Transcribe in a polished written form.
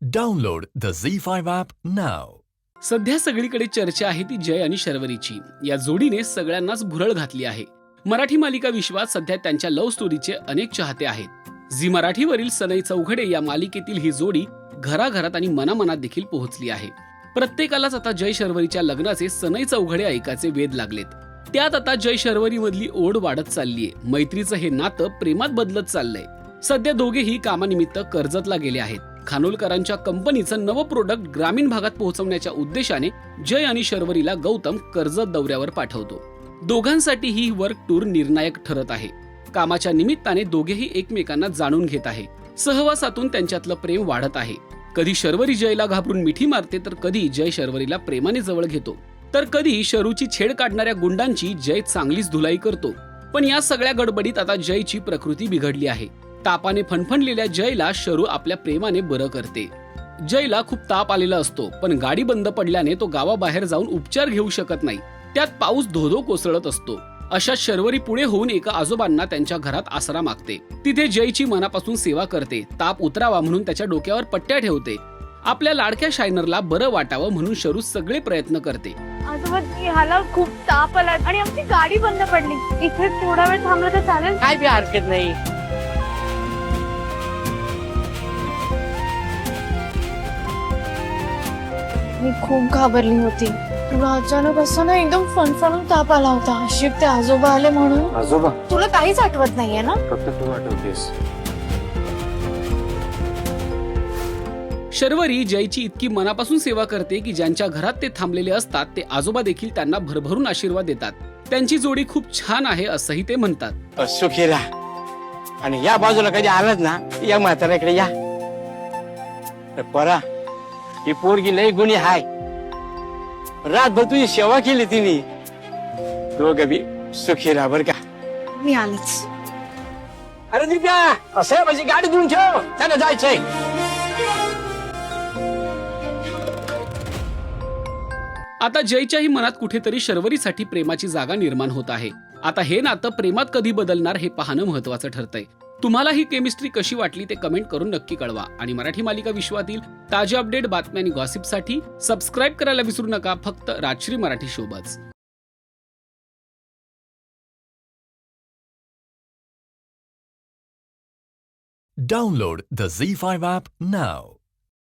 Download the Z5 app now. सध्या सगळीकडे चर्चा आहे ती जय आणि शर्वरीची. या जोडीने सगळ्यांनाच भुरळ घातली आहे. मराठी मालिका विश्वात सध्या त्यांच्या लव्ह स्टोरीचे अनेक चाहते आहेत. झी मराठीवरील सनई चौघडे या मालिकेतील ही जोडी घराघरात आणि मनामनात देखील पोहोचली आहे. प्रत्येकालाच आता जय शर्वरीच्या लग्नाचे सनई चौघडे ऐकायचे वेध लागलेत. त्यात आता जय शर्वरी मधली ओढ वाढत चाललीये. मैत्रीचं हे नातं प्रेमात बदलत चाललंय. सध्या दोघेही कामानिमित्त कर्जतला गेले आहेत. खानोलकरांच्या कंपनीचं नवं प्रोडक्ट ग्रामीण भागात पोहोचवण्याच्या उद्देशाने जय आणि शर्वरीला गौतम कर्जत दौऱ्यावर पाठवतो. दोघांसाठी ही वर्क टूर निर्णायक ठरत आहे. कामाच्या निमित्ताने दोघेही एकमेकांना जाणून घेत आहे. सहवासातून त्यांच्यातलं प्रेम वाढत आहे. कधी शर्वरी जयला घाबरून मिठी मारते, तर कधी जय शर्वरीला प्रेमाने जवळ घेतो, तर कधी शरूची छेड काढणाऱ्या गुंडांची जय चांगलीच धुलाई करतो. पण या सगळ्या गडबडीत आता जयची प्रकृती बिघडली आहे. तापाने फणफणलेल्या जयला शरू आपल्या प्रेमाने बरं करते. जयला खूप ताप आलेला असतो, पण गाडी बंद पडल्याने तो गावाबाहेर जाऊन उपचार घेऊ शकत नाही. त्यात पाऊस धोधो कोसळत असतो. अशा शर्वरी पुढे होऊन एका आजोबांना त्यांच्या घरात आसरा मागते. तिथे जयची मनापासून सेवा करते. ताप उतरावा म्हणून त्याच्या डोक्यावर पट्ट्या ठेवते. आपल्या लाडक्या शायनरला बरं वाटावं म्हणून शरू सगळे प्रयत्न करते. आजोबा, ह्याला खूप ताप आला आणि आमची गाडी बंद पडली. इथे थोडा वेळ थांबलं तर चालेल? काय बी हरकत नाही. मी खूप घाबरली होती. तुला अचानक असं ना एकदम फणफणून ताप आला होता. शिव ते आजोबा आले म्हणून. आजोबा, तुला काहीच आठवत नाहीये ना? फक्त तू आठवतेस. शर्वरी जयची इतकी मनापासून सेवा करते की ज्यांच्या घरात ते थांबलेले असतात ते आजोबा देखील त्यांना भरभरून आशीर्वाद देतात. त्यांची जोडी खूप छान आहे असंही ते म्हणतात. सुखी राहा. आणि या बाजूला कधी आलात ना, या म्हाताऱ्याकडे या. परा, ही पोरगी लय गुणी हाय. रातभर तुझी सेवा केली तिने. दोघं बी सुखी राहा बर का. मी आलीच. अरे दिप्या, असं माझी गाडी घेऊन ठेव, त्याला जायचंय. आता जयच्याही मनात कुठेतरी शर्वरीसाठी प्रेमाची जागा निर्माण होत आहे. आता हे नातं प्रेमात कधी बदलणार हे पाहणं महत्वाचं ठरतंय. तुम्हाला ही केमिस्ट्री कशी वाटली ते कमेंट करून नक्की कळवा. आणि मराठी मालिका विश्वातील ताज्या अपडेट, बातम्या आणि गॉसिपसाठी सबस्क्राईब करायला विसरू नका. फक्त Rajshri Marathi शोबच. Download the Z5 app now.